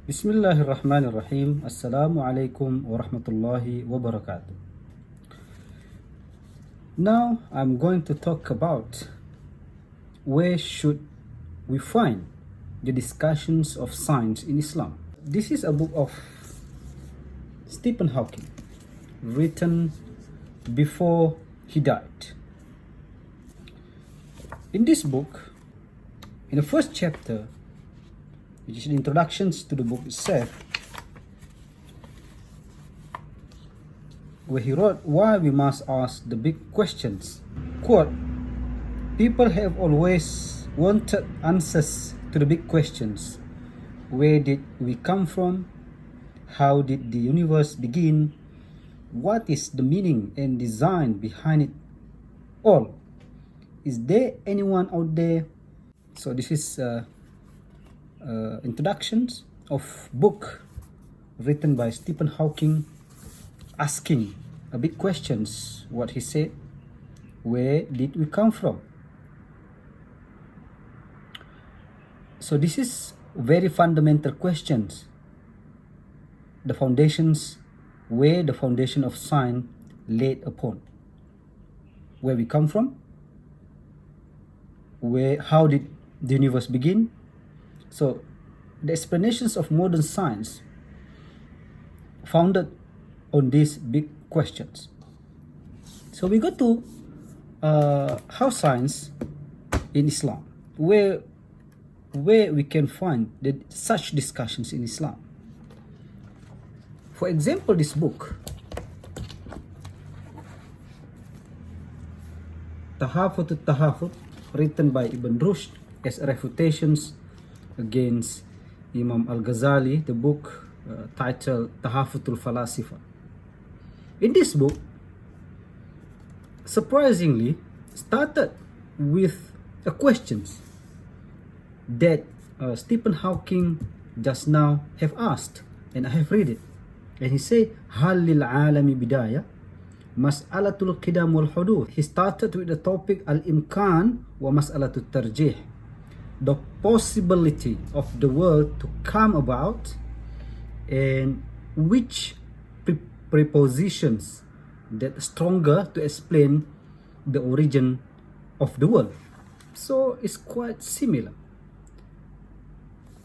Bismillahirrahmanirrahim. Assalamualaikum warahmatullahi wabarakatuh. Now I'm going to talk about where should we find the discussions of science in Islam. This is a book of Stephen Hawking, written before he died. In this book, in the first chapter, which is the introductions to the book itself, where he wrote why we must ask the big questions. Quote, people have always wanted answers to the big questions. Where did we come from? How did the universe begin? What is the meaning and design behind it all? Is there anyone out there? So this is introductions of book written by Stephen Hawking, asking a big questions. What he said, where did we come from? So this is very fundamental questions. The foundations, where the foundation of science laid upon. Where we come from, how did the universe begin? So the explanations of modern science founded on these big questions. So we go to how science in Islam, where we can find such discussions in Islam. For example, this book, Tahafut al-Tahafut, written by Ibn Rushd as refutations against Imam Al-Ghazali, the book titled Tahafutul Falasifa. In this book, surprisingly, started with a question that Stephen Hawking just now have asked, and I have read it. And he said, Hal lil alami bidaya? Mas'alatul qidam wal huduth. He started with the topic al-imkan wa mas'alatul tarjih. The possibility of the world to come about and which prepositions that stronger to explain the origin of the world. So it's quite similar.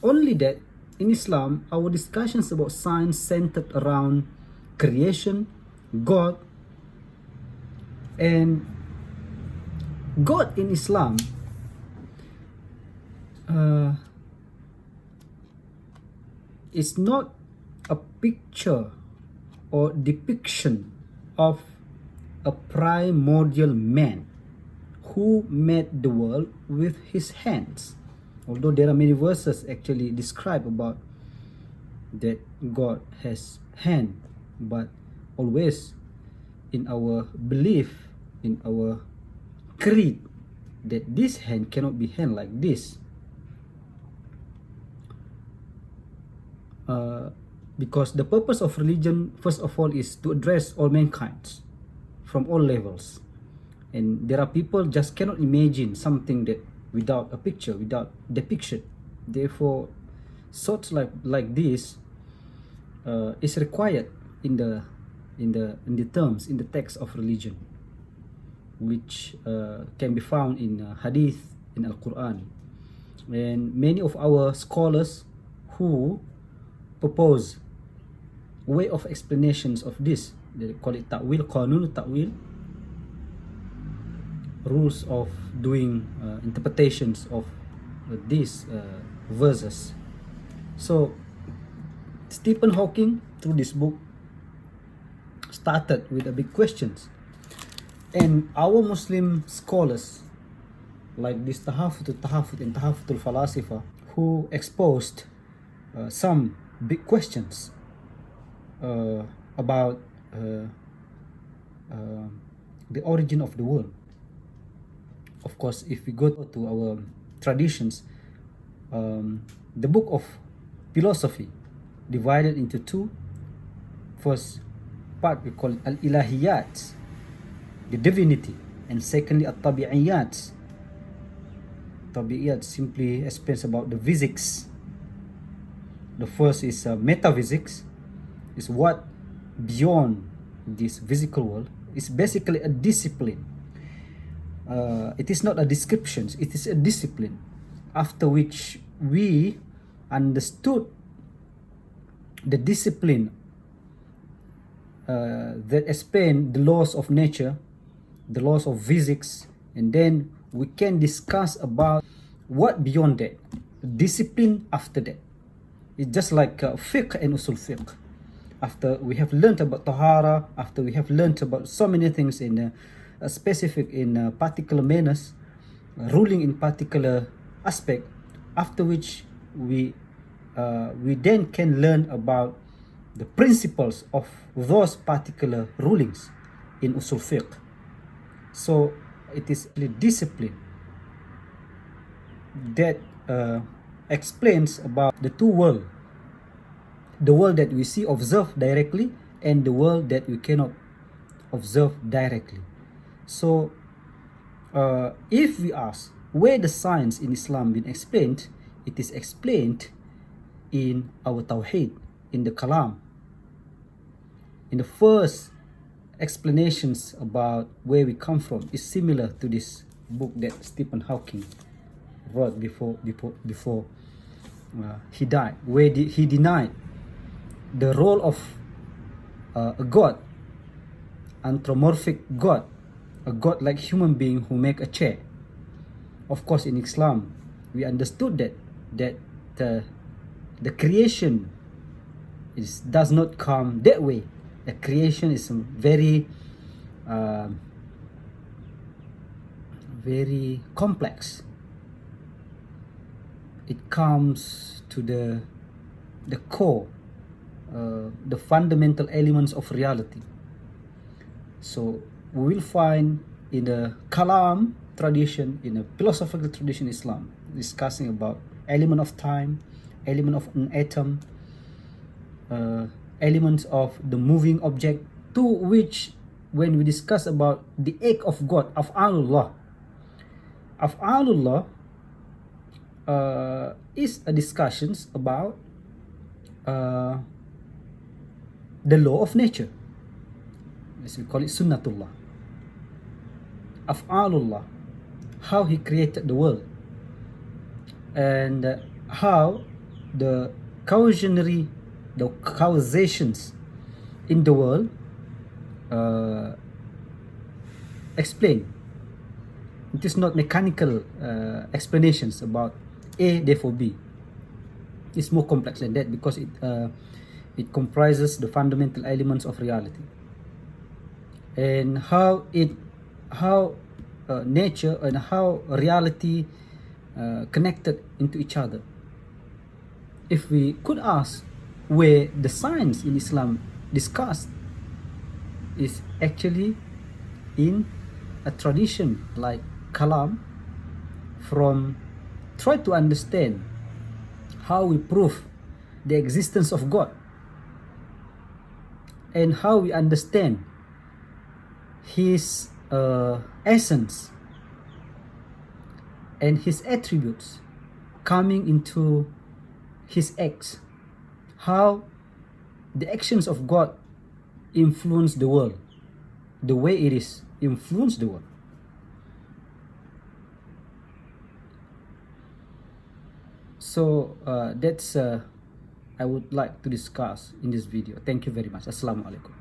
Only that in Islam, our discussions about science centered around creation, God, and God in Islam is not a picture or depiction of a primordial man who made the world with his hands. Although there are many verses actually describe about that God has hand, but always in our belief, in our creed, that this hand cannot be hand like this. Because the purpose of religion, first of all, is to address all mankind from all levels. And there are people just cannot imagine something that without a picture, without depiction. Therefore, sorts like this is required in the terms, in the text of religion, which can be found in Hadith, in Al-Quran. And many of our scholars who propose way of explanations of this, they call it ta'wil, qanun ta'wil, rules of doing interpretations of these verses. So Stephen Hawking, through this book, started with a big questions, and our Muslim scholars like this Tahafut al-Tahafut and Tahafutul Falasifa, who exposed some big questions about the origin of the world. Of course, if we go to our traditions, the book of philosophy divided into two. First part we call al-ilahiyat, the divinity, and secondly at-tabi'iyat. Tabi'iyat simply explains about the physics The first is metaphysics, is what beyond this physical world. It's basically a discipline. It is not a description, it is a discipline, after which we understood the discipline that explain the laws of nature, the laws of physics, and then we can discuss about what beyond that, discipline after that. It's just like fiqh and usul fiqh. After we have learned about tahara, after we have learned about so many things in specific in particular manners, ruling in particular aspect, after which we then can learn about the principles of those particular rulings in usul fiqh. So it is the discipline that explains about the two worlds, the world that we see observed directly and the world that we cannot observe directly. So if we ask where the science in Islam been explained, it is explained in our Tawheed, in the Kalam. In the first explanations about where we come from is similar to this book that Stephen Hawking wrote before he died, where he denied the role of a god, anthropomorphic god, a god like human being who make a chair. Of course, in Islam, we understood that the creation does not come that way. The creation is very very complex. It comes to the core, the fundamental elements of reality. So we will find in the Kalam tradition, in a philosophical tradition Islam, discussing about element of time, element of an atom, elements of the moving object, to which when we discuss about the act of God, Af'alullah is a discussions about the law of nature, as we call it Sunnatullah. Af'alullah, how he created the world, and how the causations in the world explain. It is not mechanical explanations about A therefore B. It's more complex than that, because it comprises the fundamental elements of reality, and how nature and how reality connected into each other. If we could ask where the science in Islam discussed, is actually in a tradition like Kalam, from try to understand how we prove the existence of God, and how we understand his essence and his attributes coming into his acts, how the actions of God influence the world, the way it is influence the world. So that's I would like to discuss in this video. Thank you very much. Assalamu alaikum.